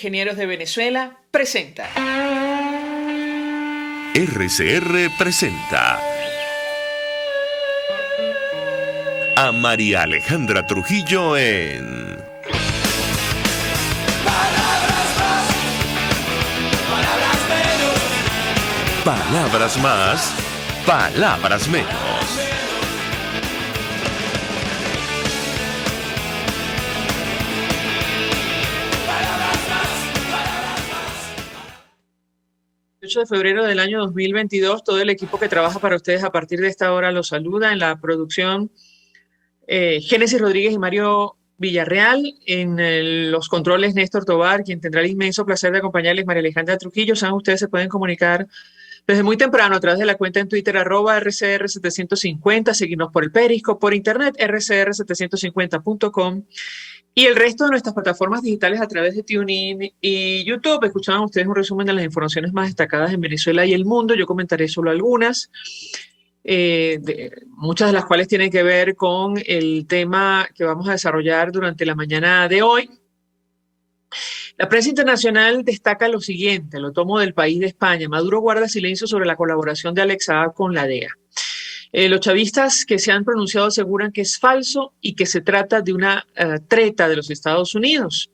Ingenieros de Venezuela presenta. RCR presenta a María Alejandra Trujillo en Palabras más, palabras menos. Palabras más, palabras menos. De febrero del año 2022, todo el equipo que trabaja para ustedes a partir de esta hora los saluda. En la producción, Génesis Rodríguez y Mario Villarreal. En los controles, Néstor Tobar, quien tendrá el inmenso placer de acompañarles, María Alejandra Trujillo. Saben, ustedes se pueden comunicar desde muy temprano a través de la cuenta en Twitter @RCR750, seguirnos por el Periscope, por internet, rcr750.com. Y el resto de nuestras plataformas digitales a través de TuneIn y YouTube. Escuchaban ustedes un resumen de las informaciones más destacadas en Venezuela y el mundo. Yo comentaré solo algunas, muchas de las cuales tienen que ver con el tema que vamos a desarrollar durante la mañana de hoy. La prensa internacional destaca lo siguiente, lo tomo del País de España. Maduro guarda silencio sobre la colaboración de Alex Saab con la DEA. Los chavistas que se han pronunciado aseguran que es falso y que se trata de una treta de los Estados Unidos.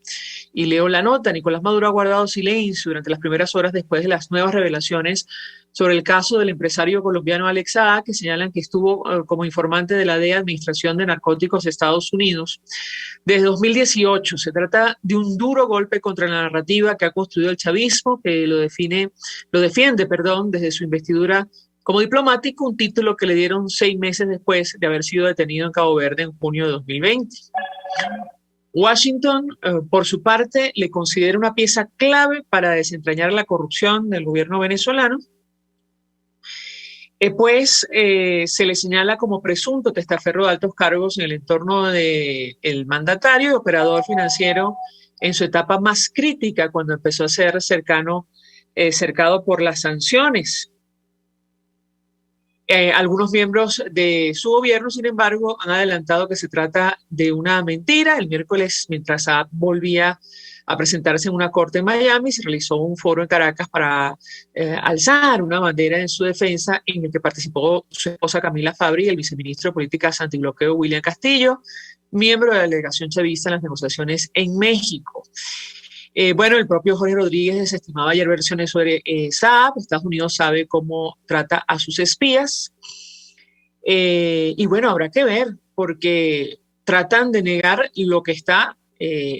Y leo la nota, Nicolás Maduro ha guardado silencio durante las primeras horas después de las nuevas revelaciones sobre el caso del empresario colombiano Alex Saab, que señalan que estuvo como informante de la DEA, Administración de Narcóticos de Estados Unidos, desde 2018. Se trata de un duro golpe contra la narrativa que ha construido el chavismo, que lo defiende, desde su investidura como diplomático, un título que le dieron 6 meses después de haber sido detenido en Cabo Verde en junio de 2020. Washington, por su parte, le considera una pieza clave para desentrañar la corrupción del gobierno venezolano, se le señala como presunto testaferro de altos cargos en el entorno del mandatario y operador financiero en su etapa más crítica, cuando empezó a ser cercado por las sanciones. Algunos miembros de su gobierno, sin embargo, han adelantado que se trata de una mentira. El miércoles, mientras Saab volvía a presentarse en una corte en Miami, se realizó un foro en Caracas para alzar una bandera en su defensa, en el que participó su esposa Camila Fabri y el viceministro de Políticas Antibloqueo William Castillo, miembro de la delegación chavista en las negociaciones en México. El propio Jorge Rodríguez desestimaba ayer versiones sobre Saab. Estados Unidos sabe cómo trata a sus espías. Habrá que ver, porque tratan de negar lo que está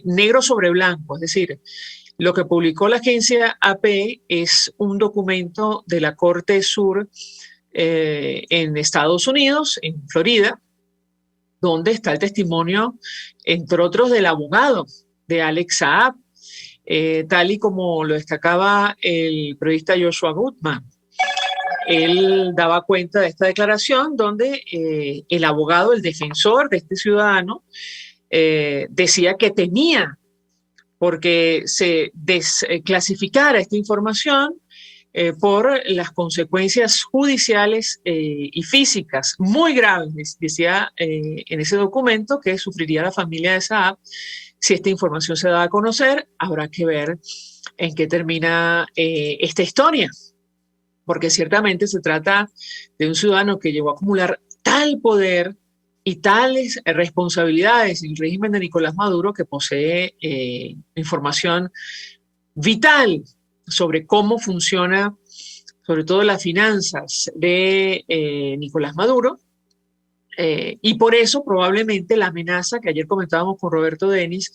negro sobre blanco. Es decir, lo que publicó la agencia AP es un documento de la Corte Sur en Estados Unidos, en Florida, donde está el testimonio, entre otros, del abogado de Alex Saab. Tal y como lo destacaba el periodista Joshua Goodman. Él daba cuenta de esta declaración donde el abogado, el defensor de este ciudadano, decía que temía porque se desclasificara esta información por las consecuencias judiciales y físicas muy graves, decía en ese documento, que sufriría la familia de Saab si esta información se da a conocer. Habrá que ver en qué termina esta historia, porque ciertamente se trata de un ciudadano que llegó a acumular tal poder y tales responsabilidades en el régimen de Nicolás Maduro, que posee información vital sobre cómo funciona, sobre todo las finanzas de Nicolás Maduro. Y por eso probablemente la amenaza que ayer comentábamos con Roberto Denis,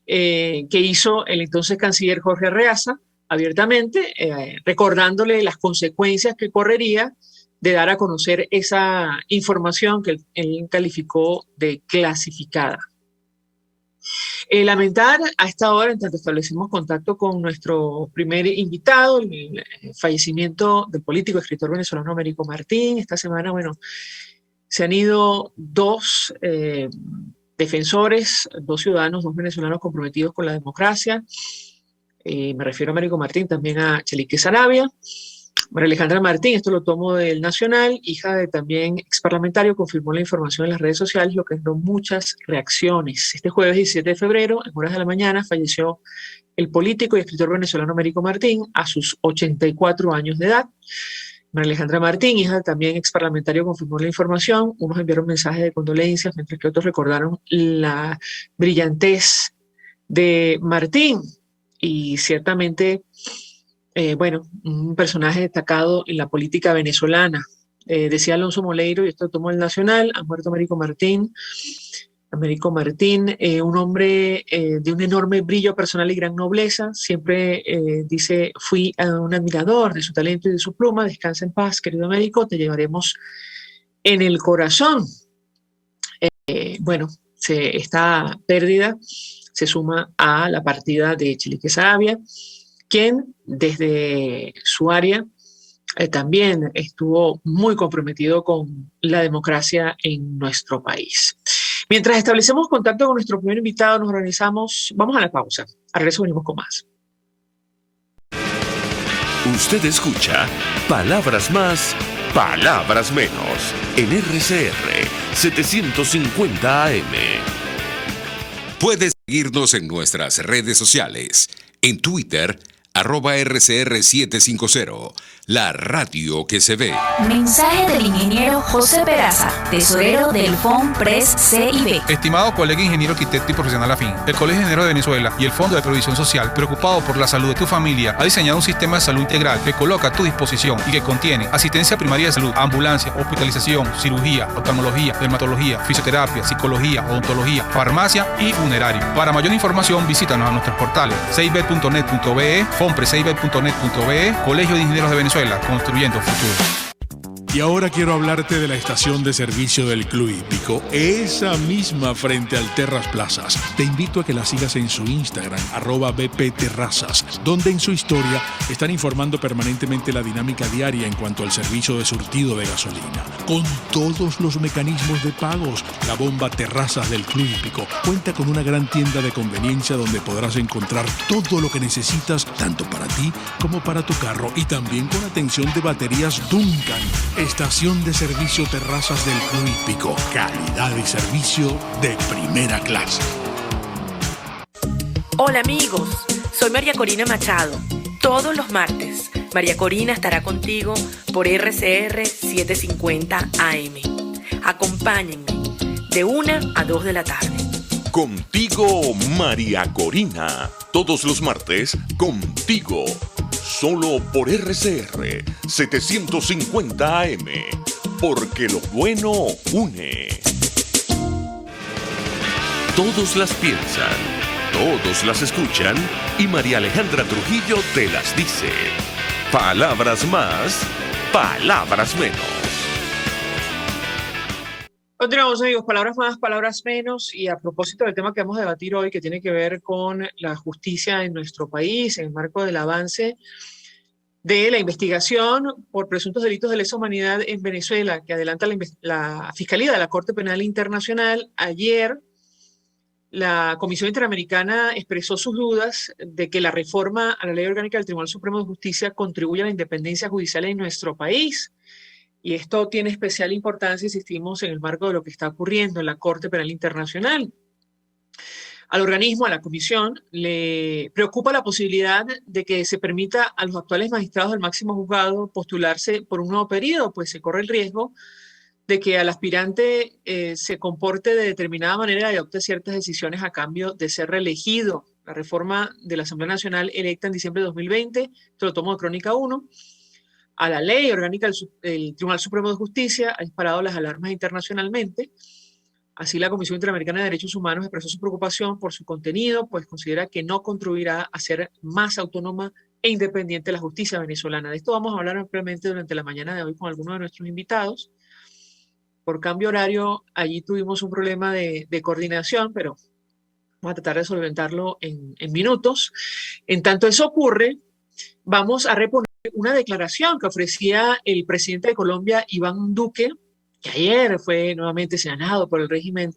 que hizo el entonces canciller Jorge Arreaza abiertamente, recordándole las consecuencias que correría de dar a conocer esa información que él calificó de clasificada. Lamentar a esta hora, en tanto establecimos contacto con nuestro primer invitado, el fallecimiento del político y escritor venezolano Américo Martín. Esta semana, se han ido dos defensores, dos ciudadanos, dos venezolanos comprometidos con la democracia. Me refiero a Américo Martín, también a Chelique Saravia. María Alejandra Martín, esto lo tomo del Nacional, hija de también ex parlamentario, confirmó la información en las redes sociales, lo que generó muchas reacciones. Este jueves 17 de febrero, en horas de la mañana, falleció el político y escritor venezolano Américo Martín a sus 84 años de edad. María Alejandra Martín, hija de también ex parlamentario, confirmó la información. Unos enviaron mensajes de condolencias, mientras que otros recordaron la brillantez de Martín. Y ciertamente, bueno, un personaje destacado en la política venezolana. Decía Alonso Moleiro, y esto tomó el Nacional, ha muerto Américo Martín. Américo Martín, un hombre de un enorme brillo personal y gran nobleza. Siempre dice, fui un admirador de su talento y de su pluma. Descansa en paz, querido Américo, te llevaremos en el corazón. Bueno, esta pérdida se suma a la partida de Chilique Saravia, quien desde su área también estuvo muy comprometido con la democracia en nuestro país. Mientras establecemos contacto con nuestro primer invitado, nos organizamos, vamos a la pausa. Al regreso venimos con más. Usted escucha Palabras Más, Palabras Menos en RCR 750 AM. Puedes seguirnos en nuestras redes sociales. En Twitter, @RCR750, la radio que se ve. Mensaje del ingeniero José Peraza, tesorero del FONPRES CIB. Estimado colega ingeniero arquitecto y profesional afín, el Colegio de Ingenieros de Venezuela y el Fondo de Previsión Social, preocupado por la salud de tu familia, ha diseñado un sistema de salud integral que coloca a tu disposición y que contiene asistencia primaria de salud, ambulancia, hospitalización, cirugía, oftalmología, dermatología, fisioterapia, psicología, odontología, farmacia y funerario. Para mayor información, visítanos a nuestros portales cib.net.be, fonprescib.net.be, Colegio de Ingenieros de Venezuela, construyendo futuro. Y ahora quiero hablarte de la estación de servicio del Club Hípico, esa misma frente al Terras Plazas. Te invito a que la sigas en su Instagram, @bpterrazas, donde en su historia están informando permanentemente la dinámica diaria en cuanto al servicio de surtido de gasolina. Con todos los mecanismos de pagos, la bomba Terrazas del Club Hípico cuenta con una gran tienda de conveniencia donde podrás encontrar todo lo que necesitas, tanto para ti como para tu carro, y también con atención de baterías Duncan. Estación de servicio Terrazas del Club Hípico. Calidad y servicio de primera clase. Hola amigos, soy María Corina Machado. Todos los martes, María Corina estará contigo por RCR 750 AM. Acompáñenme de 1 a 2 de la tarde. Contigo, María Corina. Todos los martes, contigo. Solo por RCR 750 AM. Porque lo bueno une. Todos las piensan, todos las escuchan y María Alejandra Trujillo te las dice. Palabras más, palabras menos. Continuamos, amigos, palabras más, palabras menos, y a propósito del tema que vamos a debatir hoy, que tiene que ver con la justicia en nuestro país, en el marco del avance de la investigación por presuntos delitos de lesa humanidad en Venezuela, que adelanta la Fiscalía de la Corte Penal Internacional. Ayer, la Comisión Interamericana expresó sus dudas de que la reforma a la Ley Orgánica del Tribunal Supremo de Justicia contribuya a la independencia judicial en nuestro país. Y esto tiene especial importancia, insistimos, en el marco de lo que está ocurriendo en la Corte Penal Internacional. Al organismo, a la comisión, le preocupa la posibilidad de que se permita a los actuales magistrados del máximo juzgado postularse por un nuevo periodo, pues se corre el riesgo de que al aspirante se comporte de determinada manera y adopte ciertas decisiones a cambio de ser reelegido. La reforma de la Asamblea Nacional electa en diciembre de 2020, esto lo tomo de Crónica 1, a la ley orgánica del Tribunal Supremo de Justicia ha disparado las alarmas internacionalmente. Así, la Comisión Interamericana de Derechos Humanos expresó su preocupación por su contenido, pues considera que no contribuirá a ser más autónoma e independiente la justicia venezolana. De esto vamos a hablar ampliamente durante la mañana de hoy con algunos de nuestros invitados. Por cambio horario, allí tuvimos un problema de coordinación, pero vamos a tratar de solventarlo en minutos. En tanto eso ocurre, vamos a reponer una declaración que ofrecía el presidente de Colombia, Iván Duque, que ayer fue nuevamente señalado por el régimen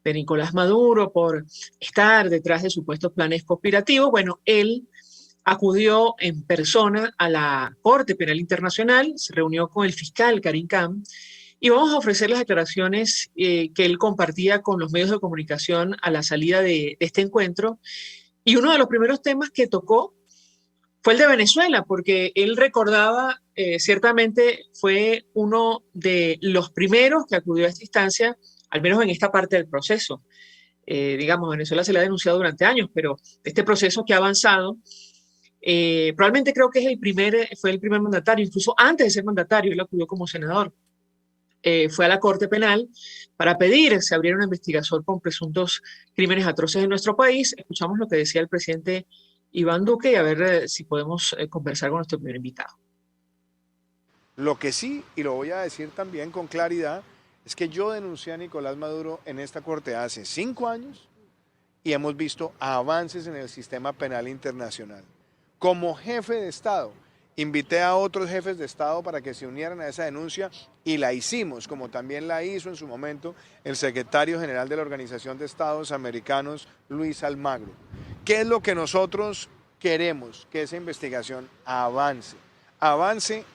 de Nicolás Maduro por estar detrás de supuestos planes conspirativos. Bueno, él acudió en persona a la Corte Penal Internacional, se reunió con el fiscal Karim Khan y vamos a ofrecer las declaraciones que él compartía con los medios de comunicación a la salida de este encuentro. Y uno de los primeros temas que tocó fue el de Venezuela, porque él recordaba, ciertamente fue uno de los primeros que acudió a esta instancia, al menos en esta parte del proceso. Digamos, Venezuela se le ha denunciado durante años, pero este proceso que ha avanzado, probablemente creo que fue el primer mandatario, incluso antes de ser mandatario, él acudió como senador. Fue a la Corte Penal para pedir que se abriera una investigación con presuntos crímenes atroces en nuestro país. Escuchamos lo que decía el presidente Iván Duque y a ver si podemos conversar con nuestro primer invitado. Lo que sí, y lo voy a decir también con claridad, es que yo denuncié a Nicolás Maduro en esta corte hace 5 años y hemos visto avances en el sistema penal internacional. Como jefe de Estado, invité a otros jefes de Estado para que se unieran a esa denuncia y la hicimos, como también la hizo en su momento el secretario general de la Organización de Estados Americanos, Luis Almagro. ¿Qué es lo que nosotros queremos? Que esa investigación avance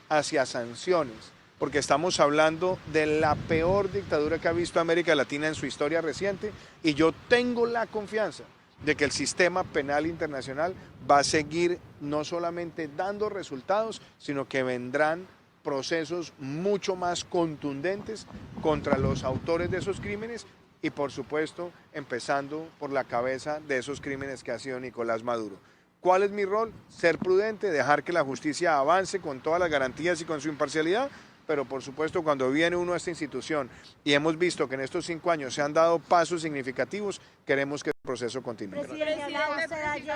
hacia sanciones, porque estamos hablando de la peor dictadura que ha visto América Latina en su historia reciente y yo tengo la confianza de que el sistema penal internacional va a seguir no solamente dando resultados, sino que vendrán procesos mucho más contundentes contra los autores de esos crímenes y, por supuesto, empezando por la cabeza de esos crímenes que ha sido Nicolás Maduro. ¿Cuál es mi rol? Ser prudente, dejar que la justicia avance con todas las garantías y con su imparcialidad, pero por supuesto cuando viene uno a esta institución y hemos visto que en estos 5 años se han dado pasos significativos, queremos que el proceso continúe.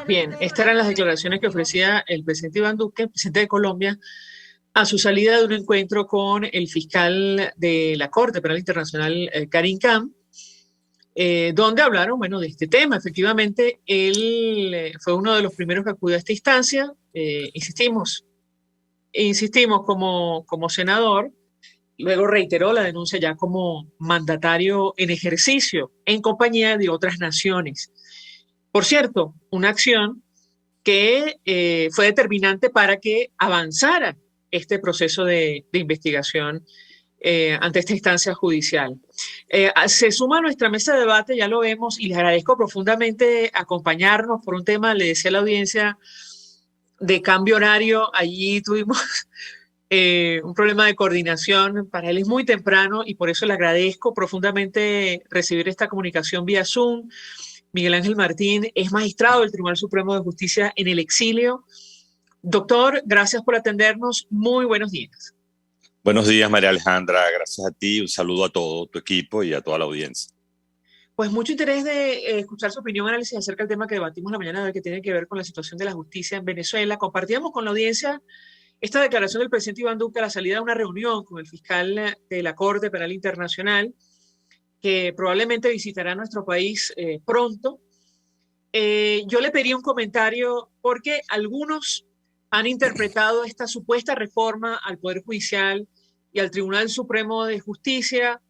Bien, estas eran las declaraciones que ofrecía el presidente Iván Duque, presidente de Colombia, a su salida de un encuentro con el fiscal de la Corte Penal Internacional, Karim Khan, donde hablaron, bueno, de este tema. Efectivamente, él fue uno de los primeros que acudió a esta instancia. Insistimos como senador, luego reiteró la denuncia ya como mandatario en ejercicio, en compañía de otras naciones. Por cierto, una acción que fue determinante para que avanzara este proceso de investigación ante esta instancia judicial. Se suma a nuestra mesa de debate, ya lo vemos, y les agradezco profundamente acompañarnos por un tema, le decía a la audiencia, de cambio horario. Allí tuvimos un problema de coordinación, para él es muy temprano y por eso le agradezco profundamente recibir esta comunicación vía Zoom. Miguel Ángel Martín es magistrado del Tribunal Supremo de Justicia en el exilio. Doctor, gracias por atendernos, muy buenos días. Buenos días, María Alejandra, gracias a ti, un saludo a todo tu equipo y a toda la audiencia. Pues mucho interés de escuchar su opinión, análisis acerca del tema que debatimos la mañana de hoy, que tiene que ver con la situación de la justicia en Venezuela. Compartíamos con la audiencia esta declaración del presidente Iván Duque a la salida de una reunión con el fiscal de la Corte Penal Internacional, que probablemente visitará nuestro país pronto. Yo le pedí un comentario porque algunos han interpretado esta supuesta reforma al Poder Judicial y al Tribunal Supremo de Justicia,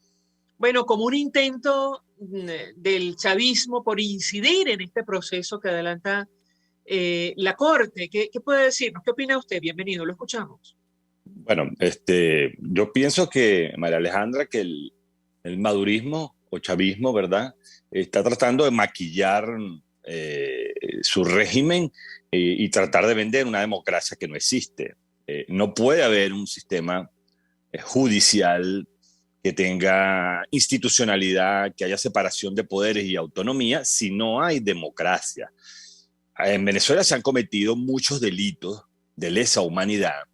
bueno, como un intento del chavismo por incidir en este proceso que adelanta la Corte. ¿Qué puede decirnos? ¿Qué opina usted? Bienvenido, lo escuchamos. Bueno, yo pienso que, María Alejandra, que el madurismo o chavismo, ¿verdad?, está tratando de maquillar su régimen y tratar de vender una democracia que no existe. No puede haber un sistema judicial que tenga institucionalidad, que haya separación de poderes y autonomía si no hay democracia. En Venezuela se han cometido muchos delitos de lesa humanidad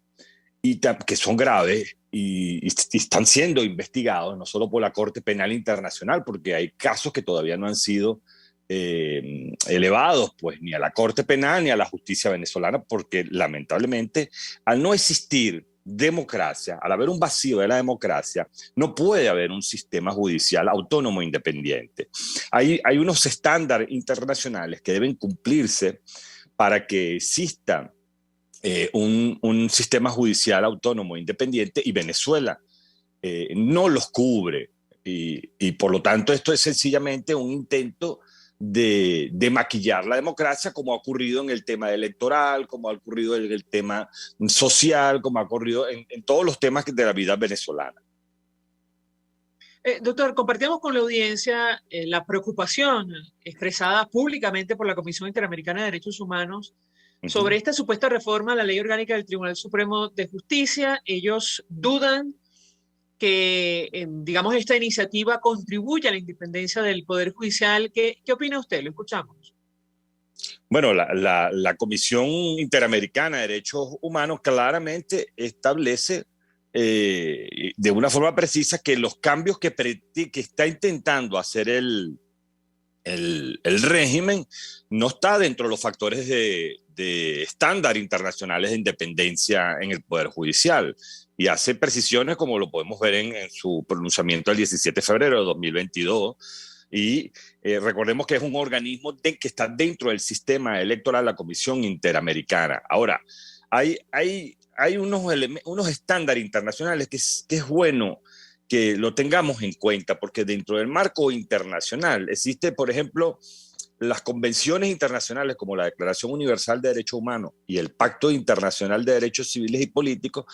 que son graves y están siendo investigados no solo por la Corte Penal Internacional, porque hay casos que todavía no han sido elevados pues ni a la Corte Penal ni a la justicia venezolana, porque lamentablemente al no existir democracia, al haber un vacío de la democracia, no puede haber un sistema judicial autónomo e independiente. Hay unos estándares internacionales que deben cumplirse para que exista un sistema judicial autónomo e independiente, y Venezuela no los cubre. Y por lo tanto esto es sencillamente un intento de maquillar la democracia, como ha ocurrido en el tema electoral, como ha ocurrido en el tema social, como ha ocurrido en todos los temas de la vida venezolana. Doctor, compartimos con la audiencia la preocupación expresada públicamente por la Comisión Interamericana de Derechos Humanos sobre esta supuesta reforma a la Ley Orgánica del Tribunal Supremo de Justicia. Ellos dudan que, digamos, esta iniciativa contribuya a la independencia del Poder Judicial. ¿Qué opina usted? Lo escuchamos. Bueno, la Comisión Interamericana de Derechos Humanos claramente establece de una forma precisa que los cambios que está intentando hacer el régimen no está dentro de los factores de estándar internacionales de independencia en el Poder Judicial, y hace precisiones como lo podemos ver en su pronunciamiento el 17 de febrero de 2022. Y recordemos que es un organismo que está dentro del sistema electoral, la Comisión Interamericana. Ahora, hay unos estándares internacionales que es bueno que lo tengamos en cuenta, porque dentro del marco internacional existe, por ejemplo, las convenciones internacionales como la Declaración Universal de Derechos Humanos y el Pacto Internacional de Derechos Civiles y Políticos,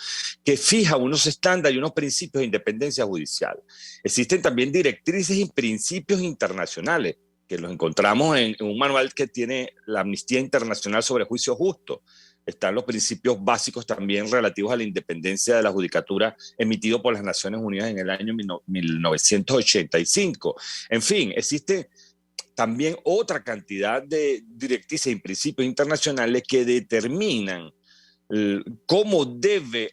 que fija unos estándares y unos principios de independencia judicial. Existen también directrices y principios internacionales, que los encontramos en un manual que tiene la Amnistía Internacional sobre Juicio Justo. Están los principios básicos también relativos a la independencia de la judicatura emitido por las Naciones Unidas en el año 1985. En fin, existe también otra cantidad de directrices y principios internacionales que determinan cómo debe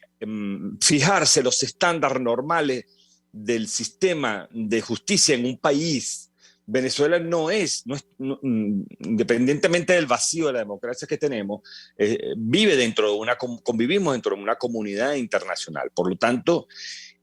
fijarse los estándares normales del sistema de justicia en un país. Venezuela no es independientemente del vacío de la democracia que tenemos, convivimos dentro de una comunidad internacional. Por lo tanto,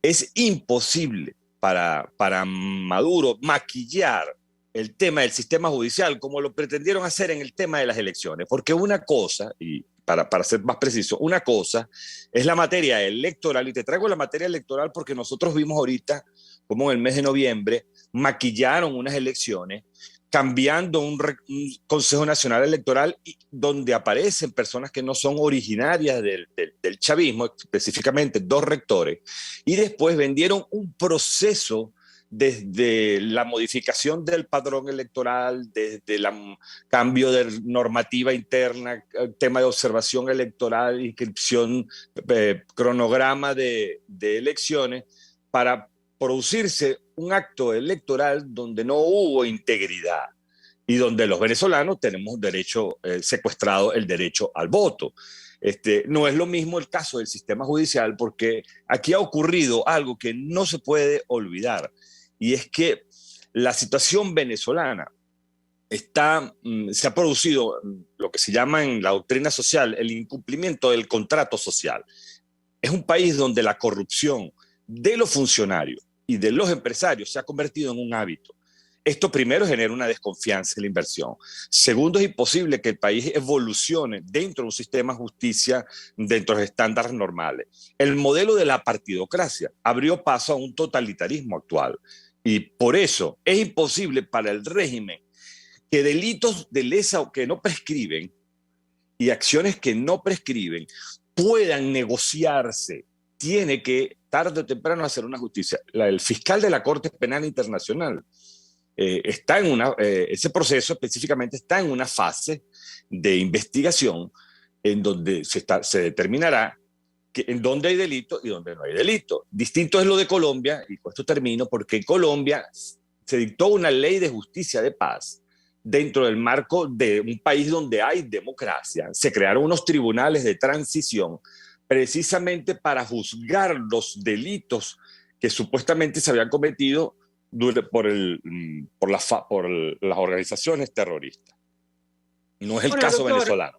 es imposible para Maduro maquillar el tema del sistema judicial como lo pretendieron hacer en el tema de las elecciones, porque una cosa, y para ser más preciso, una cosa es la materia electoral, y te traigo la materia electoral porque nosotros vimos ahorita como en el mes de noviembre maquillaron unas elecciones cambiando un Consejo Nacional Electoral donde aparecen personas que no son originarias del chavismo, específicamente 2 rectores, y después vendieron un proceso desde la modificación del padrón electoral, desde el cambio de normativa interna, tema de observación electoral, inscripción, cronograma de elecciones, para producirse un acto electoral donde no hubo integridad y donde los venezolanos tenemos derecho secuestrado el derecho al voto. No es lo mismo el caso del sistema judicial, porque aquí ha ocurrido algo que no se puede olvidar, y es que la situación venezolana se ha producido lo que se llama en la doctrina social el incumplimiento del contrato social. Es un país donde la corrupción de los funcionarios y de los empresarios se ha convertido en un hábito. Esto primero genera una desconfianza en la inversión. Segundo, es imposible que el país evolucione dentro de un sistema de justicia dentro de estándares normales. El modelo de la partidocracia abrió paso a un totalitarismo actual, y por eso es imposible para el régimen que delitos de lesa o que no prescriben y acciones que no prescriben puedan negociarse. Tiene que tarde o temprano hacer una justicia. El fiscal de la Corte Penal Internacional está en ese proceso específicamente está en una fase de investigación en donde se determinará en dónde hay delito y dónde no hay delito. Distinto es lo de Colombia, y con esto termino, porque en Colombia se dictó una ley de justicia de paz dentro del marco de un país donde hay democracia. Se crearon unos tribunales de transición precisamente para juzgar los delitos que supuestamente se habían cometido por las organizaciones terroristas. No es el caso venezolano.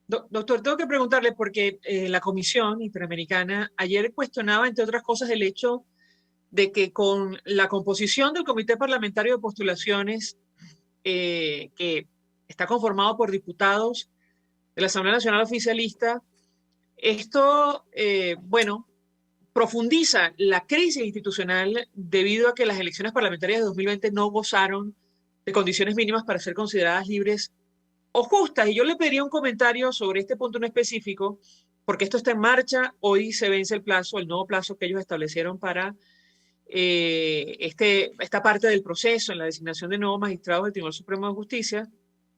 Doctor, tengo que preguntarle porque la Comisión Interamericana ayer cuestionaba, entre otras cosas, el hecho de que con la composición del Comité Parlamentario de Postulaciones, que está conformado por diputados de la Asamblea Nacional Oficialista, esto, profundiza la crisis institucional debido a que las elecciones parlamentarias de 2020 no gozaron de condiciones mínimas para ser consideradas libres o justas. Y yo le pediría un comentario sobre este punto en específico, porque esto está en marcha. Hoy se vence el plazo, el nuevo plazo que ellos establecieron para esta parte del proceso en la designación de nuevos magistrados del Tribunal Supremo de Justicia.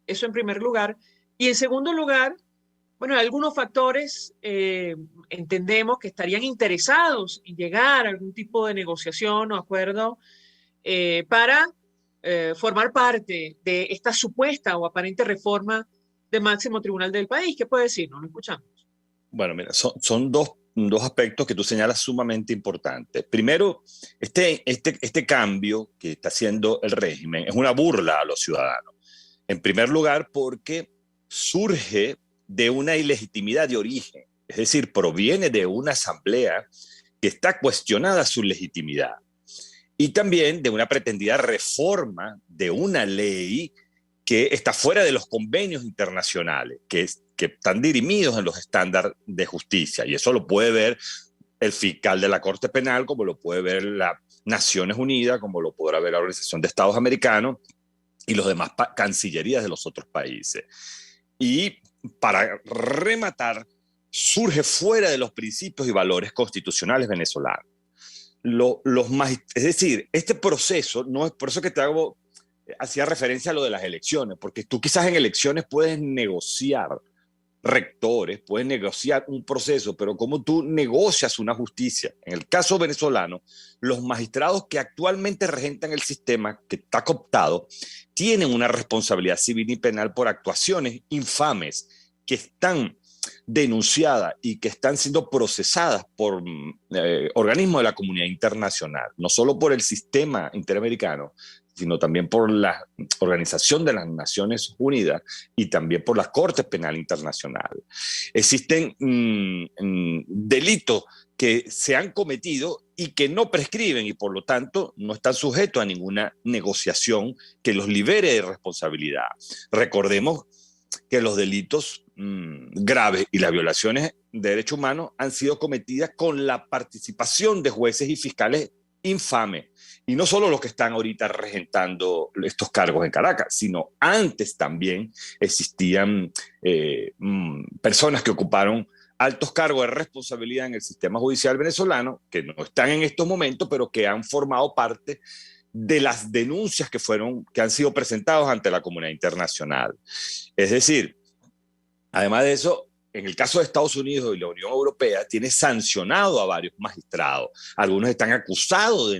Eso en primer lugar. Y en segundo lugar, bueno, algunos factores entendemos que estarían interesados en llegar a algún tipo de negociación o acuerdo para formar parte de esta supuesta o aparente reforma del máximo tribunal del país. ¿Qué puede decir? No lo escuchamos. Bueno, mira, son dos aspectos que tú señalas sumamente importantes. Primero, este cambio que está haciendo el régimen es una burla a los ciudadanos. En primer lugar, porque surge de una ilegitimidad de origen, es decir, proviene de una asamblea que está cuestionada su legitimidad, y también de una pretendida reforma de una ley que está fuera de los convenios internacionales, que están dirimidos en los estándares de justicia, y eso lo puede ver el fiscal de la Corte Penal, como lo puede ver las Naciones Unidas, como lo podrá ver la Organización de Estados Americanos y los demás cancillerías de los otros países. Y para rematar, surge fuera de los principios y valores constitucionales venezolanos. Es decir, este proceso, no es por eso que hacía referencia a lo de las elecciones, porque tú quizás en elecciones puedes negociar rectores, puedes negociar un proceso, pero ¿cómo tú negocias una justicia? En el caso venezolano, los magistrados que actualmente regentan el sistema que está cooptado tienen una responsabilidad civil y penal por actuaciones infames que están denunciadas y que están siendo procesadas por organismos de la comunidad internacional, no solo por el sistema interamericano, sino también por la Organización de las Naciones Unidas y también por la Corte Penal Internacional. Existen delitos que se han cometido y que no prescriben y por lo tanto no están sujetos a ninguna negociación que los libere de responsabilidad. Recordemos que los delitos graves y las violaciones de derechos humanos han sido cometidas con la participación de jueces y fiscales infames. Y no solo los que están ahorita regentando estos cargos en Caracas, sino antes también existían personas que ocuparon altos cargos de responsabilidad en el sistema judicial venezolano, que no están en estos momentos, pero que han formado parte de las denuncias que han sido presentadas ante la comunidad internacional. Es decir, además de eso, en el caso de Estados Unidos y la Unión Europea, tiene sancionado a varios magistrados. Algunos están acusados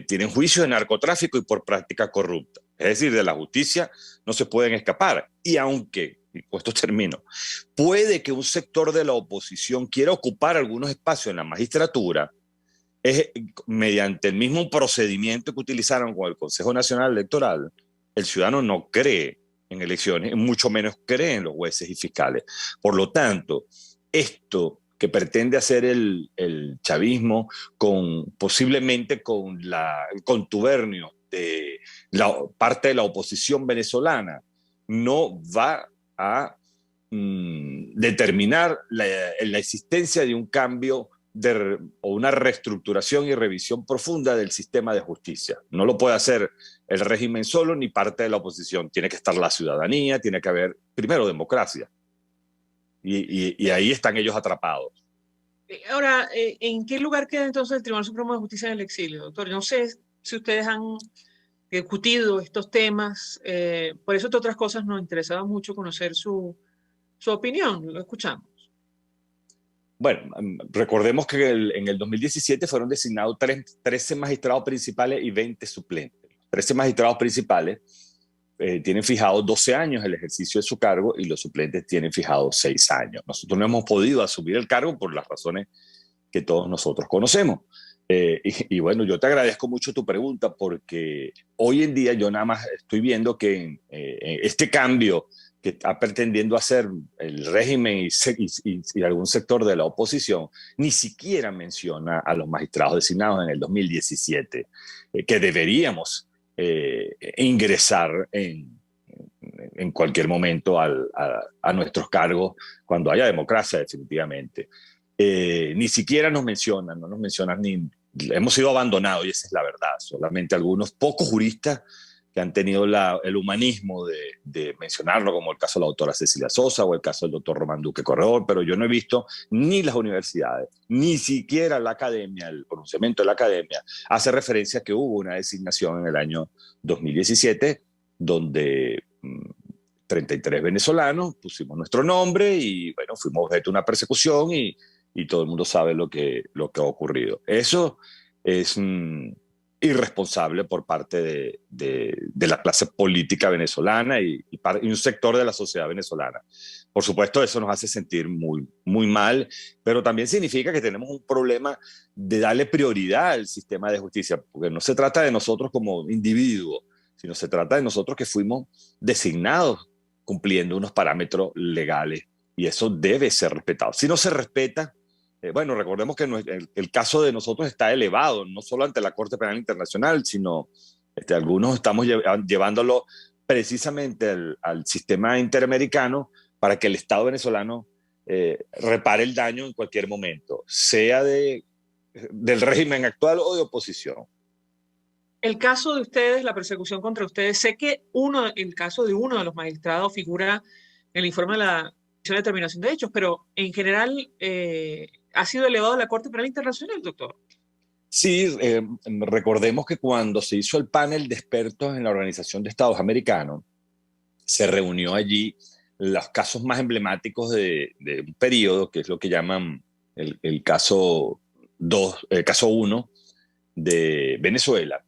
tienen juicios de narcotráfico y por práctica corrupta. Es decir, de la justicia no se pueden escapar. Y aunque, y con esto termino, puede que un sector de la oposición quiera ocupar algunos espacios en la magistratura, es mediante el mismo procedimiento que utilizaron con el Consejo Nacional Electoral, el ciudadano no cree en elecciones, mucho menos cree en los jueces y fiscales. Por lo tanto, esto que pretende hacer el chavismo posiblemente con el contubernio de la parte de la oposición venezolana, no va a determinar la existencia de un cambio o una reestructuración y revisión profunda del sistema de justicia. No lo puede hacer el régimen solo ni parte de la oposición. Tiene que estar la ciudadanía, tiene que haber primero democracia. Y ahí están ellos atrapados. Ahora, ¿en qué lugar queda entonces el Tribunal Supremo de Justicia en el exilio, doctor? No sé si ustedes han discutido estos temas. Por eso, entre otras cosas, nos interesaba mucho conocer su opinión. Lo escuchamos. Bueno, recordemos que en el 2017 fueron designados 13 magistrados principales y 20 suplentes. 13 magistrados principales tienen fijados 12 años el ejercicio de su cargo y los suplentes tienen fijados 6 años. Nosotros no hemos podido asumir el cargo por las razones que todos nosotros conocemos. Y bueno, yo te agradezco mucho tu pregunta porque hoy en día yo nada más estoy viendo que este cambio que está pretendiendo hacer el régimen y algún sector de la oposición, ni siquiera menciona a los magistrados designados en el 2017, que deberíamos ingresar en cualquier momento a nuestros cargos cuando haya democracia, definitivamente. Ni siquiera no nos mencionan hemos sido abandonados, y esa es la verdad. Solamente algunos pocos juristas que han tenido el humanismo de mencionarlo, como el caso de la doctora Cecilia Sosa o el caso del doctor Román Duque Corredor, pero yo no he visto ni las universidades, ni siquiera la academia, el pronunciamiento de la academia, hace referencia a que hubo una designación en el año 2017 donde 33 venezolanos pusimos nuestro nombre y bueno, fuimos objeto de una persecución y todo el mundo sabe lo que ha ocurrido. Eso es irresponsable por parte de la clase política venezolana y un sector de la sociedad venezolana. Por supuesto, eso nos hace sentir muy, muy mal, pero también significa que tenemos un problema de darle prioridad al sistema de justicia, porque no se trata de nosotros como individuos, sino se trata de nosotros que fuimos designados cumpliendo unos parámetros legales y eso debe ser respetado. Si no se respeta, bueno, recordemos que el caso de nosotros está elevado, no solo ante la Corte Penal Internacional, sino algunos estamos llevándolo precisamente al sistema interamericano para que el Estado venezolano repare el daño en cualquier momento, sea del régimen actual o de oposición. El caso de ustedes, la persecución contra ustedes, sé que el caso de uno de los magistrados figura en el informe de la Comisión de Determinación de Hechos, pero en general ha sido elevado a la Corte Penal Internacional, doctor. Sí, recordemos que cuando se hizo el panel de expertos en la Organización de Estados Americanos, se reunió allí los casos más emblemáticos de un periodo, que es lo que llaman el caso 1 de Venezuela.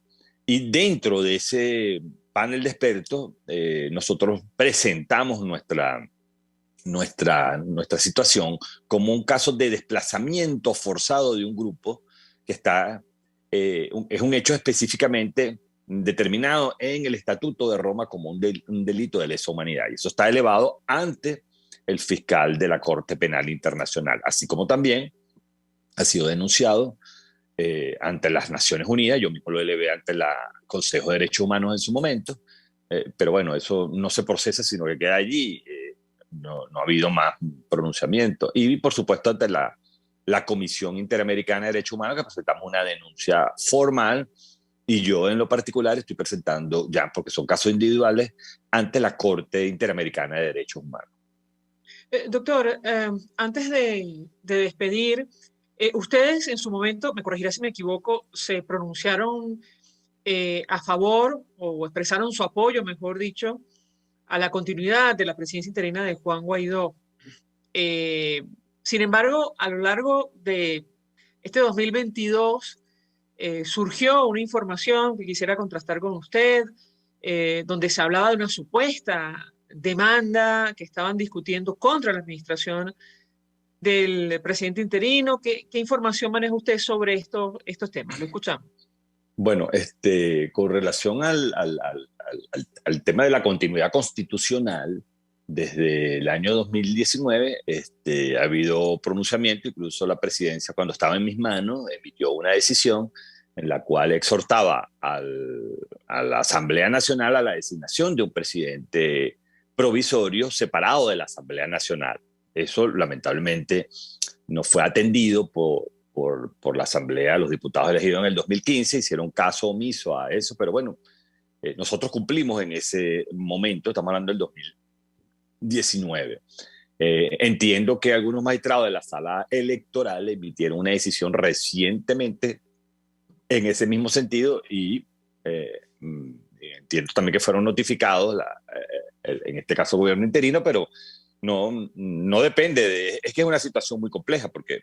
Y dentro de ese panel de expertos, nosotros presentamos nuestra situación como un caso de desplazamiento forzado de un grupo que es un hecho específicamente determinado en el Estatuto de Roma como un delito de lesa humanidad. Y eso está elevado ante el fiscal de la Corte Penal Internacional, así como también ha sido denunciado ante las Naciones Unidas. Yo mismo lo elevé ante el Consejo de Derechos Humanos en su momento, pero bueno, eso no se procesa, sino que queda allí. No ha habido más pronunciamiento. Y por supuesto ante la Comisión Interamericana de Derechos Humanos, que presentamos una denuncia formal, y yo en lo particular estoy presentando ya, porque son casos individuales, ante la Corte Interamericana de Derechos Humanos. Doctor, antes de despedir, ustedes en su momento, me corregirá si me equivoco, se pronunciaron a favor o expresaron su apoyo, mejor dicho, a la continuidad de la presidencia interina de Juan Guaidó. Sin embargo, a lo largo de este 2022 surgió una información que quisiera contrastar con usted, donde se hablaba de una supuesta demanda que estaban discutiendo contra la administración del presidente interino. ¿Qué información maneja usted sobre estos temas? Lo escuchamos. Bueno, con relación al tema de la continuidad constitucional, desde el año 2019 ha habido pronunciamiento, incluso la presidencia, cuando estaba en mis manos, emitió una decisión en la cual exhortaba a la Asamblea Nacional a la designación de un presidente provisorio separado de la Asamblea Nacional. Eso lamentablemente no fue atendido por la Asamblea, los diputados elegidos en el 2015, hicieron caso omiso a eso, pero bueno, nosotros cumplimos en ese momento, estamos hablando del 2019. Entiendo que algunos magistrados de la sala electoral emitieron una decisión recientemente en ese mismo sentido y entiendo también que fueron notificados, en este caso gobierno interino, pero no depende es que es una situación muy compleja porque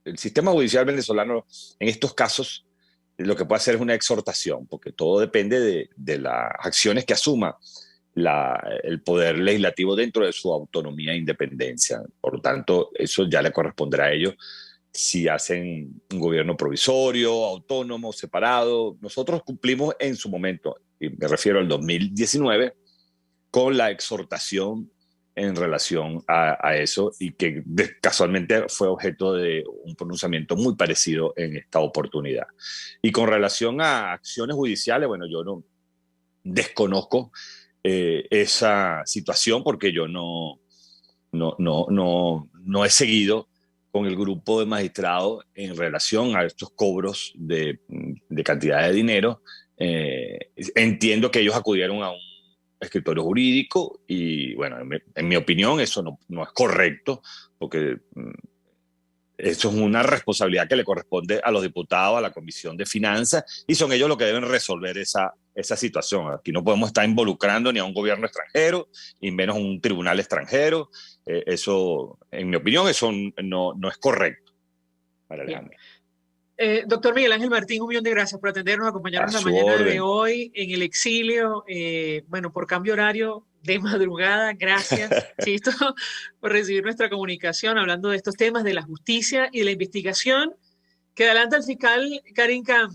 el sistema judicial venezolano en estos casos lo que puede hacer es una exhortación, porque todo depende de las acciones que asuma el poder legislativo dentro de su autonomía e independencia. Por lo tanto, eso ya le corresponderá a ellos si hacen un gobierno provisorio, autónomo, separado. Nosotros cumplimos en su momento, y me refiero al 2019, con la exhortación en relación a eso y que casualmente fue objeto de un pronunciamiento muy parecido en esta oportunidad. Y con relación a acciones judiciales, bueno, yo no desconozco esa situación porque yo no he seguido con el grupo de magistrados en relación a estos cobros de cantidad de dinero Entiendo que ellos acudieron a un escritorio jurídico y, bueno, en mi opinión eso no es correcto, porque eso es una responsabilidad que le corresponde a los diputados, a la Comisión de Finanzas, y son ellos los que deben resolver esa situación. Aquí no podemos estar involucrando ni a un gobierno extranjero, y menos a un tribunal extranjero. Eso, en mi opinión, eso no es correcto. Para Alejandro. Doctor Miguel Ángel Martín, 1 millón de gracias por atendernos, acompañarnos la mañana de hoy en el exilio, bueno, por cambio horario de madrugada. Gracias, Chisto, por recibir nuestra comunicación hablando de estos temas de la justicia y de la investigación que adelanta el fiscal Karim Khan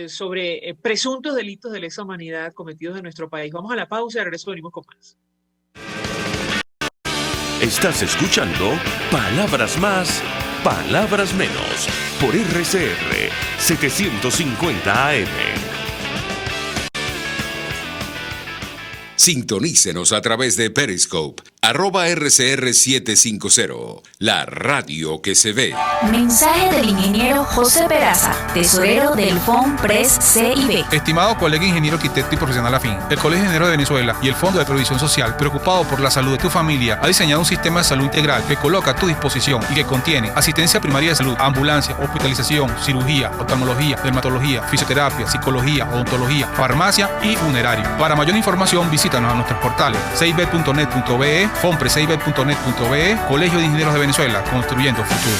sobre presuntos delitos de lesa humanidad cometidos en nuestro país. Vamos a la pausa y de regreso venimos con más. Estás escuchando Palabras Más, Palabras Menos, por RCR 750 AM. Sintonícenos a través de Periscope, @RCR750, la radio que se ve. Mensaje del ingeniero José Peraza, tesorero del FONPRES CIB. Estimado colega ingeniero, arquitecto y profesional afín, el Colegio de Ingenieros de Venezuela y el Fondo de Previsión Social, preocupado por la salud de tu familia, ha diseñado un sistema de salud integral que coloca a tu disposición y que contiene asistencia primaria de salud, ambulancia, hospitalización, cirugía, oftalmología, dermatología, fisioterapia, psicología, odontología, farmacia y funerario. Para mayor información, visítanos a nuestros portales cib.net.be, fonprescib.net.be, Colegio de Ingenieros de Venezuela, construyendo futuro.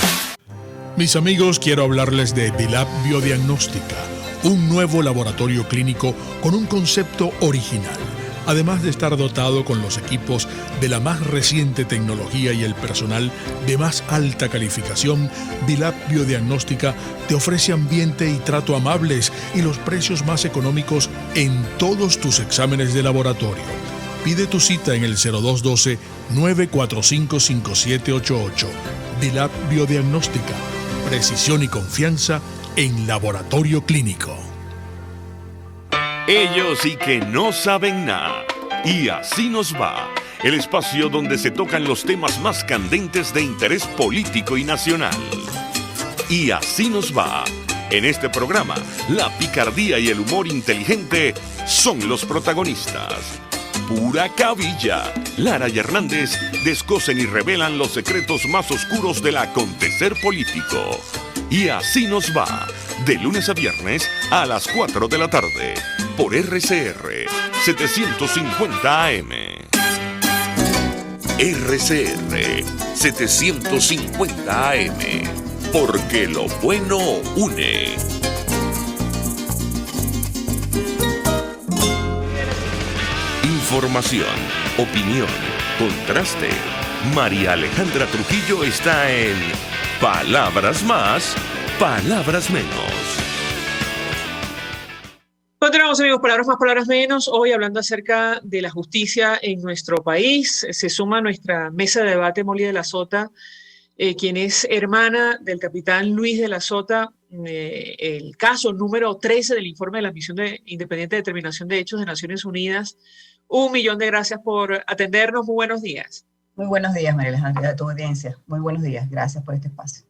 Mis amigos, quiero hablarles de Dilab Biodiagnóstica, un nuevo laboratorio clínico con un concepto original. Además de estar dotado con los equipos de la más reciente tecnología y el personal de más alta calificación, Dilab Biodiagnóstica te ofrece ambiente y trato amables y los precios más económicos en todos tus exámenes de laboratorio. Pide tu cita en el 0212-945-5788. Dilab Biodiagnóstica, precisión y confianza en laboratorio clínico. Ellos sí que no saben nada. Y así nos va. El espacio donde se tocan los temas más candentes de interés político y nacional. Y así nos va. En este programa, la picardía y el humor inteligente son los protagonistas. Pura cabilla. Lara y Hernández descosen y revelan los secretos más oscuros del acontecer político. Y así nos va. De lunes a viernes a las 4 de la tarde. Por RCR 750 AM. RCR 750 AM. Porque lo bueno une. Información, opinión, contraste. María Alejandra Trujillo está en Palabras Más, Palabras Menos. Continuamos, amigos, Palabras Más, Palabras Menos. Hoy hablando acerca de la justicia en nuestro país. Se suma a nuestra mesa de debate Molly de la Sota, quien es hermana del capitán Luis de la Sota, el caso número 13 del informe de la Misión Independiente de Determinación de Hechos de Naciones Unidas. 1 millón de gracias por atendernos. Muy buenos días. Muy buenos días, María Alejandra, a tu audiencia. Muy buenos días. Gracias por este espacio.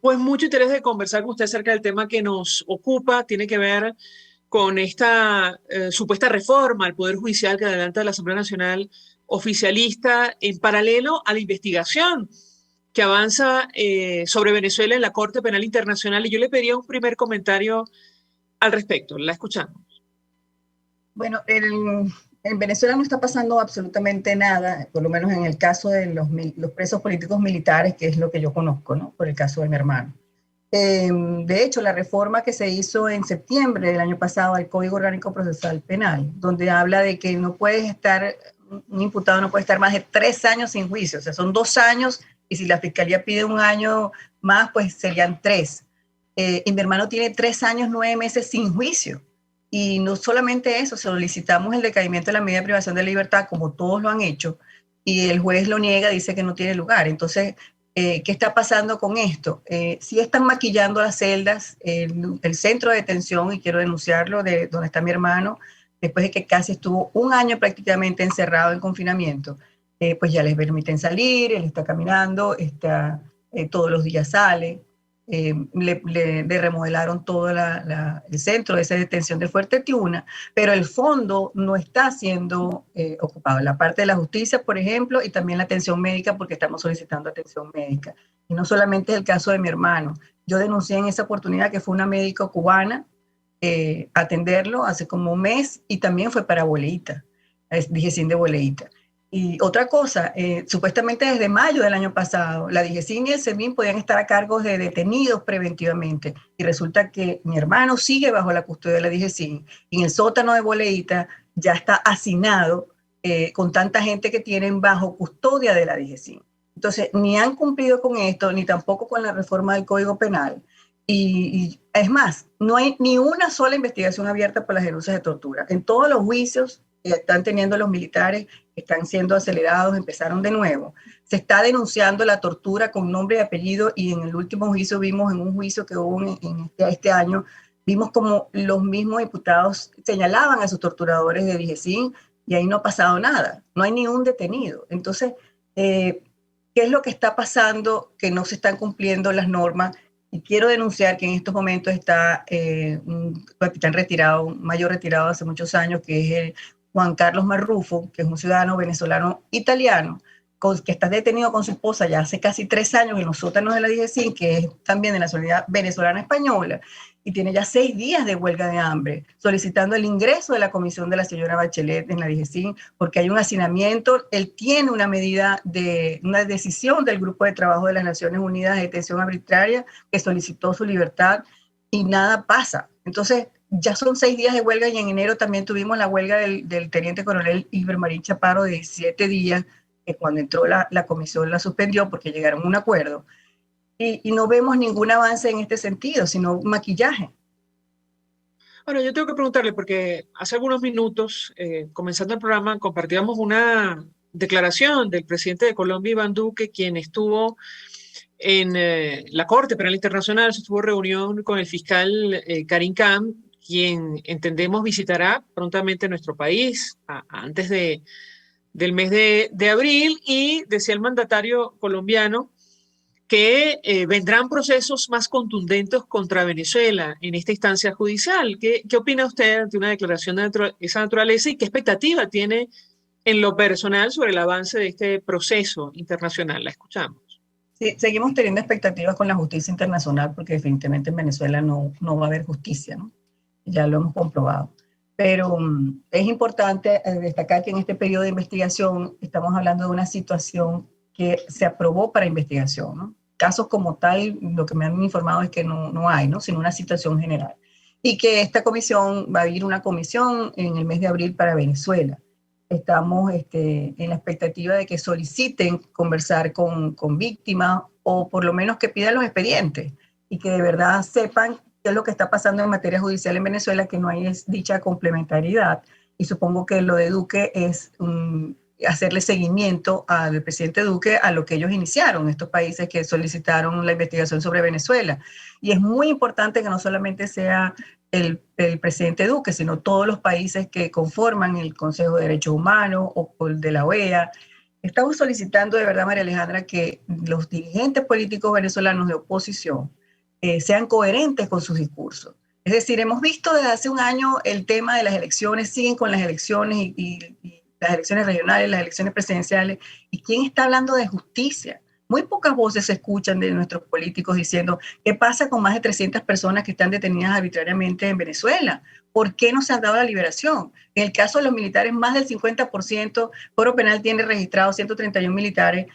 Pues mucho interés de conversar con usted acerca del tema que nos ocupa. Tiene que ver con esta supuesta reforma al Poder Judicial que adelanta la Asamblea Nacional oficialista en paralelo a la investigación que avanza sobre Venezuela en la Corte Penal Internacional. Y yo le pediría un primer comentario al respecto. La escuchamos. Bueno, en Venezuela no está pasando absolutamente nada, por lo menos en el caso de los presos políticos militares, que es lo que yo conozco, ¿no? Por el caso de mi hermano. De hecho, la reforma que se hizo en septiembre del año pasado al Código Orgánico Procesal Penal, donde habla de que un imputado no puede estar más de 3 años sin juicio, o sea, son 2 años, y si la fiscalía pide 1 año más, pues serían 3. Y mi hermano tiene 3 años, 9 meses sin juicio. Y no solamente eso, solicitamos el decaimiento de la medida de privación de libertad, como todos lo han hecho, y el juez lo niega, dice que no tiene lugar. Entonces, ¿qué está pasando con esto? Sí están maquillando las celdas, el centro de detención, y quiero denunciarlo, de donde está mi hermano, después de que casi estuvo 1 año prácticamente encerrado en confinamiento, pues ya les permiten salir, él está caminando, todos los días sale. le remodelaron todo el centro de esa detención de Fuerte Tiuna, pero el fondo no está siendo ocupado. La parte de la justicia, por ejemplo, y también la atención médica, porque estamos solicitando atención médica. Y no solamente es el caso de mi hermano. Yo denuncié en esa oportunidad que fue una médica cubana atenderlo hace como un mes, y también fue para Boleíta, DGCIN de Boleíta. Y otra cosa, supuestamente desde mayo del año pasado, la DGCIN y el SEBIN podían estar a cargo de detenidos preventivamente, y resulta que mi hermano sigue bajo la custodia de la DGCIN, y en el sótano de Boleíta ya está hacinado con tanta gente que tienen bajo custodia de la DGCIN. Entonces, ni han cumplido con esto, ni tampoco con la reforma del Código Penal. Y es más, no hay ni una sola investigación abierta por las denuncias de tortura. En todos los juicios que están teniendo los militares, están siendo acelerados, empezaron de nuevo. Se está denunciando la tortura con nombre y apellido, y en el último juicio vimos, en un juicio que hubo en este año, vimos como los mismos diputados señalaban a sus torturadores de DGCIN, y ahí no ha pasado nada, no hay ni un detenido. Entonces, ¿qué es lo que está pasando? Que no se están cumpliendo las normas. Y quiero denunciar que en estos momentos está un capitán retirado, un mayor retirado hace muchos años, que es el Juan Carlos Marrufo, que es un ciudadano venezolano italiano, que está detenido con su esposa ya hace casi 3 años en los sótanos de la DGCIN, que es también de nacionalidad venezolana española, y tiene ya 6 días de huelga de hambre, solicitando el ingreso de la comisión de la señora Bachelet en la DGCIN, porque hay un hacinamiento. Él tiene una decisión del Grupo de Trabajo de las Naciones Unidas de detención arbitraria, que solicitó su libertad, y nada pasa. Entonces, ya son 6 días de huelga, y en enero también tuvimos la huelga del teniente coronel Iber Marín Chaparro de 17 días, que cuando entró la comisión la suspendió porque llegaron a un acuerdo. Y no vemos ningún avance en este sentido, sino maquillaje. Bueno, yo tengo que preguntarle, porque hace algunos minutos, comenzando el programa, compartíamos una declaración del presidente de Colombia, Iván Duque, quien estuvo en la Corte Penal Internacional, sostuvo reunión con el fiscal Karim Khan, quien entendemos visitará prontamente nuestro país antes del mes de abril, y decía el mandatario colombiano que vendrán procesos más contundentes contra Venezuela en esta instancia judicial. ¿Qué opina usted de una declaración de esa naturaleza, y qué expectativa tiene en lo personal sobre el avance de este proceso internacional? La escuchamos. Sí, seguimos teniendo expectativas con la justicia internacional, porque definitivamente en Venezuela no va a haber justicia, ¿no? Ya lo hemos comprobado. Pero es importante destacar que en este periodo de investigación estamos hablando de una situación que se aprobó para investigación, ¿no? Casos como tal, lo que me han informado es que no hay, ¿no? Sino una situación general. Y que esta comisión, va a haber una comisión en el mes de abril para Venezuela. Estamos en la expectativa de que soliciten conversar con víctimas, o por lo menos que pidan los expedientes, y que de verdad sepan qué es lo que está pasando en materia judicial en Venezuela, que no hay dicha complementariedad. Y supongo que lo de Duque es hacerle seguimiento al presidente Duque a lo que ellos iniciaron, estos países que solicitaron la investigación sobre Venezuela. Y es muy importante que no solamente sea el presidente Duque, sino todos los países que conforman el Consejo de Derechos Humanos o el de la OEA. Estamos solicitando de verdad, María Alejandra, que los dirigentes políticos venezolanos de oposición sean coherentes con sus discursos. Es decir, hemos visto desde hace un año el tema de las elecciones, siguen con las elecciones y las elecciones regionales, las elecciones presidenciales. ¿Y quién está hablando de justicia? Muy pocas voces se escuchan de nuestros políticos diciendo qué pasa con más de 300 personas que están detenidas arbitrariamente en Venezuela. ¿Por qué no se ha dado la liberación? En el caso de los militares, más del 50%, Foro Penal tiene registrados 131 militares.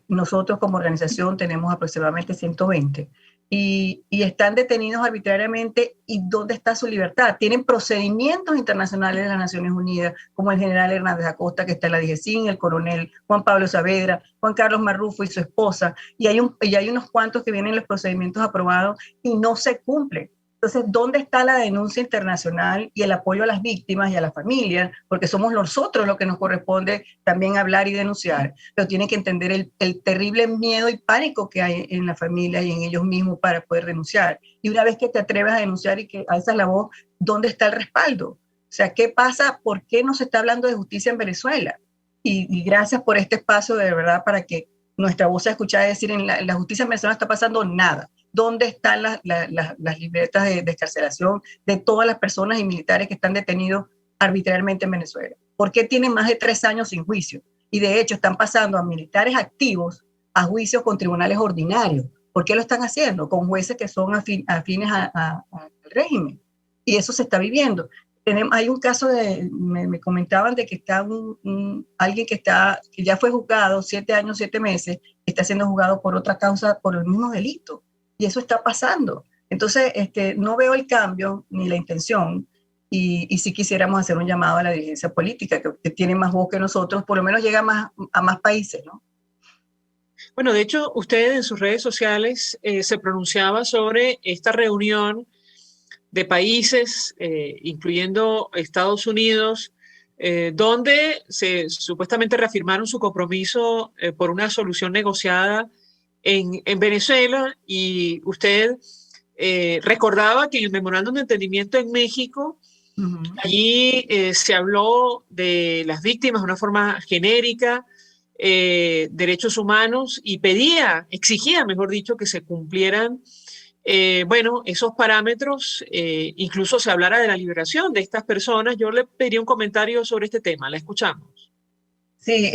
Nosotros como organización tenemos aproximadamente 120. Y están detenidos arbitrariamente. ¿Y dónde está su libertad? Tienen procedimientos internacionales de las Naciones Unidas, como el general Hernández Acosta, que está en la DGCIN, el coronel Juan Pablo Saavedra, Juan Carlos Marrufo y su esposa, y hay unos cuantos que vienen los procedimientos aprobados y no se cumplen. Entonces, ¿dónde está la denuncia internacional y el apoyo a las víctimas y a las familias? Porque somos nosotros los que nos corresponde también hablar y denunciar, pero tienen que entender el terrible miedo y pánico que hay en la familia y en ellos mismos para poder denunciar. Y una vez que te atreves a denunciar y que alzas la voz, ¿dónde está el respaldo? O sea, ¿qué pasa? ¿Por qué no se está hablando de justicia en Venezuela? Y gracias por este espacio, de verdad, para que nuestra voz sea escuchada, es decir, en la justicia en Venezuela no está pasando nada. dónde están las libretas de excarcelación de todas las personas y militares que están detenidos arbitrariamente en Venezuela. ¿Por qué tienen más de 3 años sin juicio? Y de hecho están pasando a militares activos a juicios con tribunales ordinarios. ¿Por qué lo están haciendo? Con jueces que son afines al régimen. Y eso se está viviendo. Hay un caso me comentaban de que está alguien que ya fue juzgado 7 años, 7 meses, está siendo juzgado por otra causa, por el mismo delito. Y eso está pasando. Entonces, no veo el cambio ni la intención. Y si quisiéramos hacer un llamado a la dirigencia política, que tiene más voz que nosotros, por lo menos llega a más países, ¿no? Bueno, de hecho, usted en sus redes sociales se pronunciaba sobre esta reunión de países, incluyendo Estados Unidos, donde se supuestamente reafirmaron su compromiso por una solución negociada en Venezuela, y usted recordaba que en el memorándum de entendimiento en México, allí se habló de las víctimas de una forma genérica, derechos humanos, y exigía, mejor dicho, que se cumplieran esos parámetros. Incluso se hablara de la liberación de estas personas. Yo le pediría un comentario sobre este tema. La escuchamos. Sí,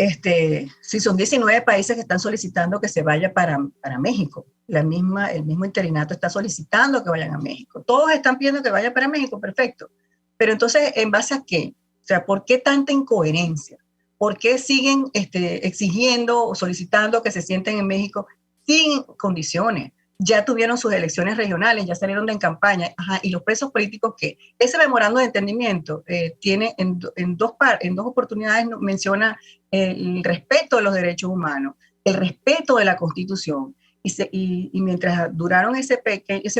son 19 países que están solicitando que se vaya para México. El mismo interinato está solicitando que vayan a México. Todos están pidiendo que vayan para México, perfecto. Pero entonces, ¿en base a qué? O sea, ¿por qué tanta incoherencia? ¿Por qué siguen exigiendo o solicitando que se sienten en México sin condiciones? Ya tuvieron sus elecciones regionales, ya salieron en campaña. ¿Y los presos políticos qué? Ese memorándum de entendimiento tiene en dos oportunidades menciona el respeto de los derechos humanos, el respeto de la Constitución. Y mientras duraron ese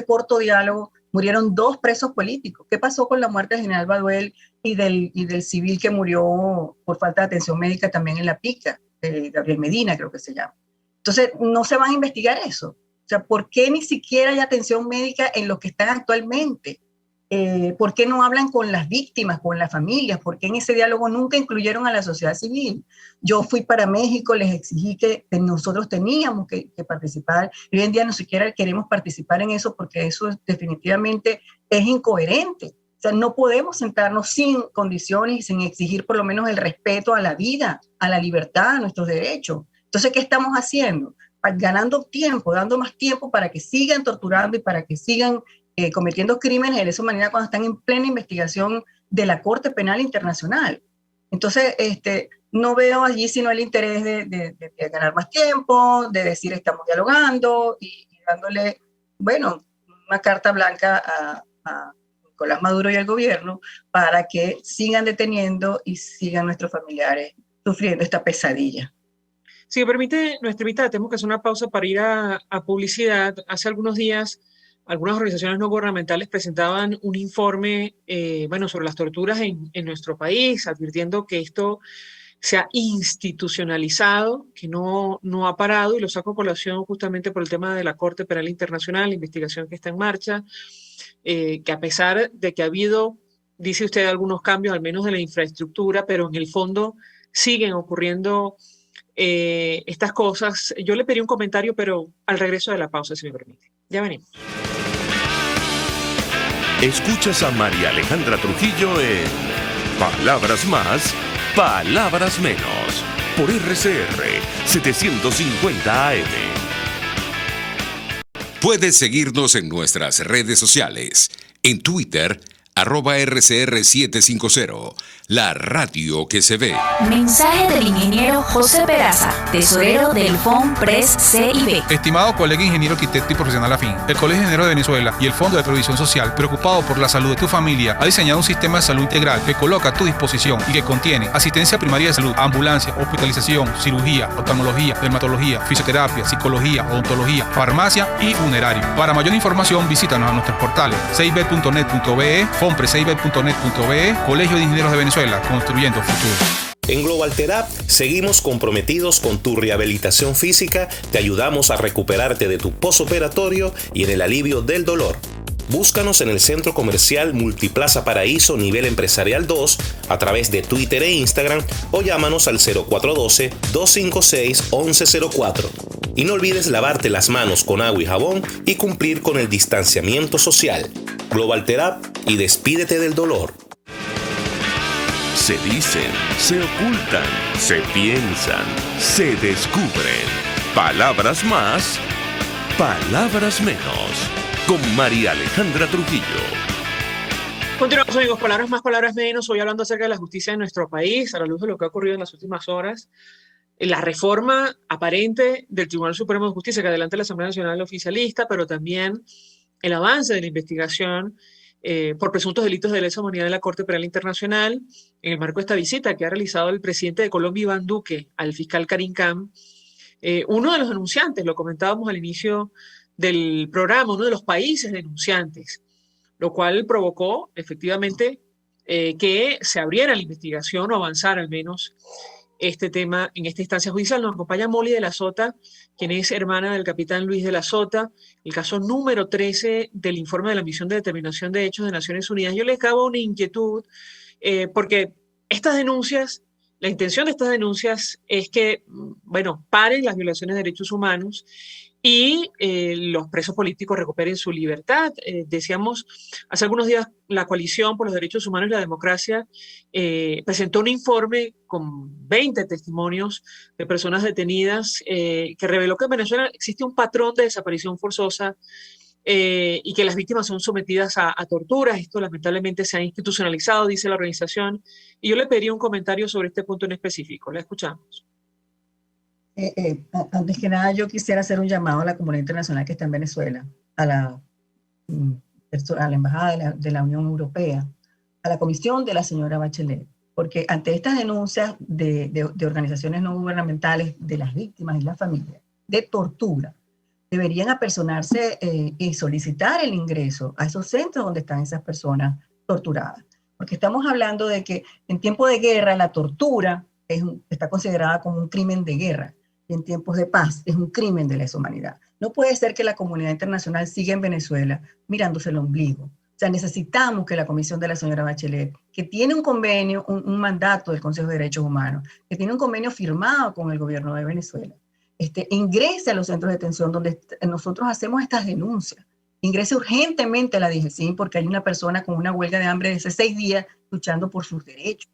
corto diálogo, murieron 2 presos políticos. ¿Qué pasó con la muerte del general Baduel y del civil que murió por falta de atención médica también en La Pica? Gabriel Medina, creo que se llama. Entonces, no se van a investigar eso. O sea, ¿por qué ni siquiera hay atención médica en los que están actualmente? ¿Por qué no hablan con las víctimas, con las familias? ¿Por qué en ese diálogo nunca incluyeron a la sociedad civil? Yo fui para México, les exigí que nosotros teníamos que participar, y hoy en día no siquiera queremos participar en eso porque eso definitivamente es incoherente. O sea, no podemos sentarnos sin condiciones y sin exigir por lo menos el respeto a la vida, a la libertad, a nuestros derechos. Entonces, ¿qué estamos haciendo? Ganando tiempo, dando más tiempo para que sigan torturando y para que sigan cometiendo crímenes de lesa humanidad cuando están en plena investigación de la Corte Penal Internacional. Entonces, no veo allí sino el interés de ganar más tiempo, de decir estamos dialogando y dándole, una carta blanca a Nicolás Maduro y al gobierno para que sigan deteniendo y sigan nuestros familiares sufriendo esta pesadilla. Si me permite, nuestra invitada, tenemos que hacer una pausa para ir a publicidad. Hace algunos días, algunas organizaciones no gubernamentales presentaban un informe sobre las torturas en nuestro país, advirtiendo que esto se ha institucionalizado, que no ha parado, y lo saco a colación justamente por el tema de la Corte Penal Internacional, la investigación que está en marcha, que a pesar de que ha habido, dice usted, algunos cambios, al menos de la infraestructura, pero en el fondo siguen ocurriendo estas cosas. Yo le pedí un comentario, pero al regreso de la pausa, si me permite. Ya venimos. Escuchas a María Alejandra Trujillo en Palabras Más, Palabras Menos, por RCR 750 AM. Puedes seguirnos en nuestras redes sociales. En Twitter, @RCR750, la radio que se ve. Mensaje del ingeniero José Peraza, tesorero del FOMPRES CIB. Estimado colega ingeniero arquitecto y profesional afín, el Colegio de Ingenieros de Venezuela y el Fondo de Previsión Social, preocupado por la salud de tu familia, ha diseñado un sistema de salud integral que coloca a tu disposición y que contiene asistencia primaria de salud, ambulancia, hospitalización, cirugía, oftalmología, dermatología, fisioterapia, psicología, odontología, farmacia y funerario. Para mayor información, visítanos a nuestros portales cib.net.be, fomprescib.net.be, Colegio de Ingenieros de Venezuela, construyendo futuro. En Global Therap seguimos comprometidos con tu rehabilitación física, te ayudamos a recuperarte de tu posoperatorio y en el alivio del dolor. Búscanos en el Centro Comercial Multiplaza Paraíso Nivel Empresarial 2 a través de Twitter e Instagram o llámanos al 0412-256-1104. Y no olvides lavarte las manos con agua y jabón y cumplir con el distanciamiento social. Global Therap y despídete del dolor. Se dicen, se ocultan, se piensan, se descubren. Palabras más, palabras menos. Con María Alejandra Trujillo. Continuamos, amigos, palabras más, palabras menos. Hoy hablando acerca de la justicia en nuestro país, a la luz de lo que ha ocurrido en las últimas horas. La reforma aparente del Tribunal Supremo de Justicia que adelanta la Asamblea Nacional Oficialista, pero también el avance de la investigación por presuntos delitos de lesa humanidad de la Corte Penal Internacional, en el marco de esta visita que ha realizado el presidente de Colombia, Iván Duque, al fiscal Karim Khan. Uno de los denunciantes, lo comentábamos al inicio del programa, uno de los países denunciantes, lo cual provocó efectivamente que se abriera la investigación o avanzara al menos este tema en esta instancia judicial. Nos acompaña Molly de la Sota, quien es hermana del capitán Luis de la Sota, el caso número 13 del informe de la Misión de Determinación de Hechos de Naciones Unidas. Yo les daba una inquietud, porque estas denuncias, la intención de estas denuncias es que, bueno, paren las violaciones de derechos humanos y los presos políticos recuperen su libertad. Decíamos, hace algunos días la Coalición por los Derechos Humanos y la Democracia presentó un informe con 20 testimonios de personas detenidas que reveló que en Venezuela existe un patrón de desaparición forzosa y que las víctimas son sometidas a torturas. Esto lamentablemente se ha institucionalizado, dice la organización, y yo le pediría un comentario sobre este punto en específico. La escuchamos. Antes que nada, yo quisiera hacer un llamado a la comunidad internacional que está en Venezuela, a la Embajada de la Unión Europea, a la Comisión de la señora Bachelet, porque ante estas denuncias de organizaciones no gubernamentales, de las víctimas y las familias, de tortura, deberían apersonarse y solicitar el ingreso a esos centros donde están esas personas torturadas. Porque estamos hablando de que en tiempo de guerra la tortura está considerada como un crimen de guerra. En tiempos de paz es un crimen de lesa humanidad. No puede ser que la comunidad internacional siga en Venezuela mirándose el ombligo. O sea, necesitamos que la Comisión de la señora Bachelet, que tiene un convenio, un mandato del Consejo de Derechos Humanos, que tiene un convenio firmado con el gobierno de Venezuela, ingrese a los centros de detención donde nosotros hacemos estas denuncias. Ingrese urgentemente a la DGCIN porque hay una persona con una huelga de hambre de hace 6 días luchando por sus derechos.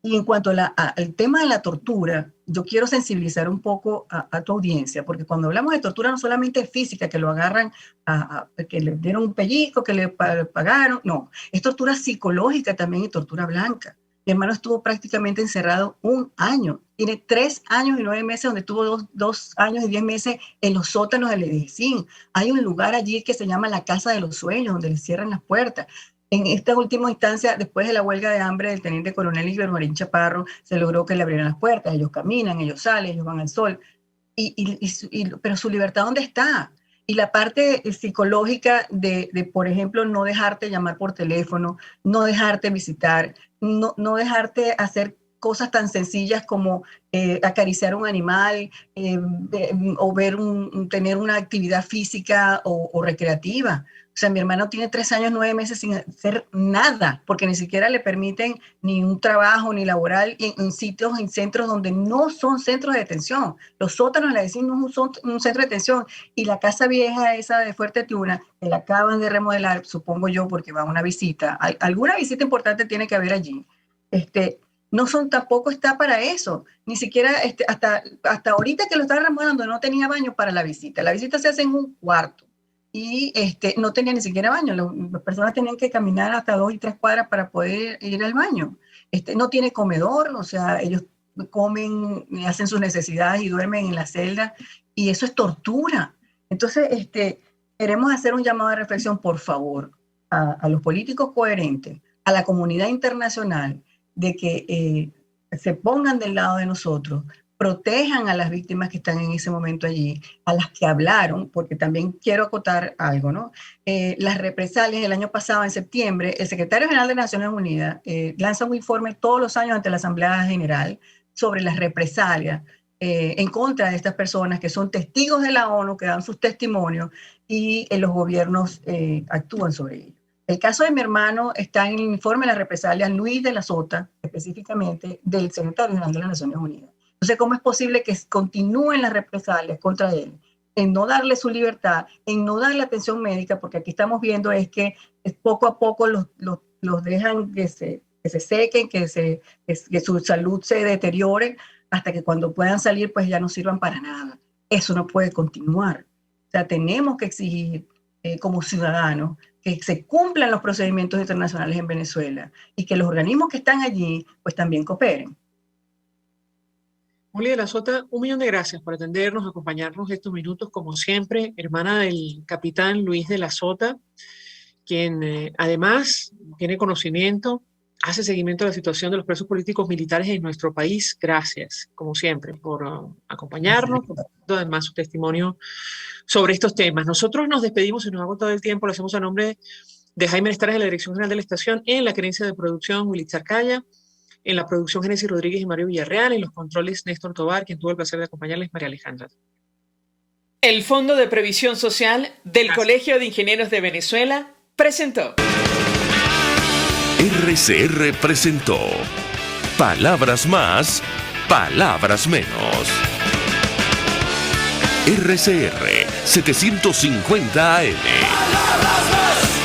Y en cuanto al tema de la tortura, yo quiero sensibilizar un poco a tu audiencia, porque cuando hablamos de tortura no solamente es física, que lo agarran, que le dieron un pellizco, que le pagaron, no, es tortura psicológica también y tortura blanca. Mi hermano estuvo prácticamente encerrado 1 año, tiene 3 años y 9 meses, donde estuvo 2 años y 10 meses en los sótanos del EDECIN. Hay un lugar allí que se llama la Casa de los Sueños, donde le cierran las puertas. En esta última instancia, después de la huelga de hambre del teniente coronel Igor Marín Chaparro, se logró que le abrieran las puertas. Ellos caminan, ellos salen, ellos van al sol. Pero su libertad, ¿dónde está? Y la parte psicológica de, por ejemplo, no dejarte llamar por teléfono, no dejarte visitar, no dejarte hacer cosas tan sencillas como acariciar un animal o tener una actividad física o recreativa. O sea, mi hermano tiene 3 años, 9 meses sin hacer nada, porque ni siquiera le permiten ni un trabajo ni laboral en sitios, en centros donde no son centros de detención. Los sótanos, la decimos, no son un centro de detención. Y la casa vieja esa de Fuerte Tiuna, que la acaban de remodelar, supongo yo, porque va a una visita. Alguna visita importante tiene que haber allí. No son, tampoco está para eso. Ni siquiera hasta ahorita que lo están remodelando no tenía baño para la visita. La visita se hace en un cuarto. Y no tenía ni siquiera baño. Las personas tenían que caminar hasta 2 y 3 cuadras para poder ir al baño. No tiene comedor, o sea, ellos comen, hacen sus necesidades y duermen en la celda, y eso es tortura. Entonces, queremos hacer un llamado de reflexión, por favor, a los políticos coherentes, a la comunidad internacional, de que se pongan del lado de nosotros, protejan a las víctimas que están en ese momento allí, a las que hablaron, porque también quiero acotar algo, ¿no? Las represalias, el año pasado, en septiembre, el secretario general de Naciones Unidas lanza un informe todos los años ante la Asamblea General sobre las represalias en contra de estas personas que son testigos de la ONU, que dan sus testimonios y los gobiernos actúan sobre ellos. El caso de mi hermano está en el informe de las represalias Luis de la Sota, específicamente del secretario general de las Naciones Unidas. Entonces, ¿cómo es posible que continúen las represalias contra él? En no darle su libertad, en no darle atención médica, porque aquí estamos viendo es que poco a poco los dejan que se sequen, que su salud se deteriore, hasta que cuando puedan salir, pues ya no sirvan para nada. Eso no puede continuar. O sea, tenemos que exigir como ciudadanos que se cumplan los procedimientos internacionales en Venezuela y que los organismos que están allí, pues también cooperen. Moli de la Sota, 1.000.000 de gracias por atendernos, acompañarnos estos minutos, como siempre, hermana del capitán Luis de la Sota, quien además tiene conocimiento, hace seguimiento de la situación de los presos políticos militares en nuestro país. Gracias, como siempre, por acompañarnos, por además su testimonio sobre estos temas. Nosotros nos despedimos, se nos ha agotado el tiempo, lo hacemos a nombre de Jaime Estares de la Dirección General de la Estación, en la gerencia de producción Willy Zarcaya, en la producción Génesis Rodríguez y Mario Villarreal, en los controles Néstor Tobar, quien tuvo el placer de acompañarles, María Alejandra. El Fondo de Previsión Social del Colegio de Ingenieros de Venezuela presentó. RCR presentó Palabras Más, Palabras Menos. RCR 750 AM. Palabras más.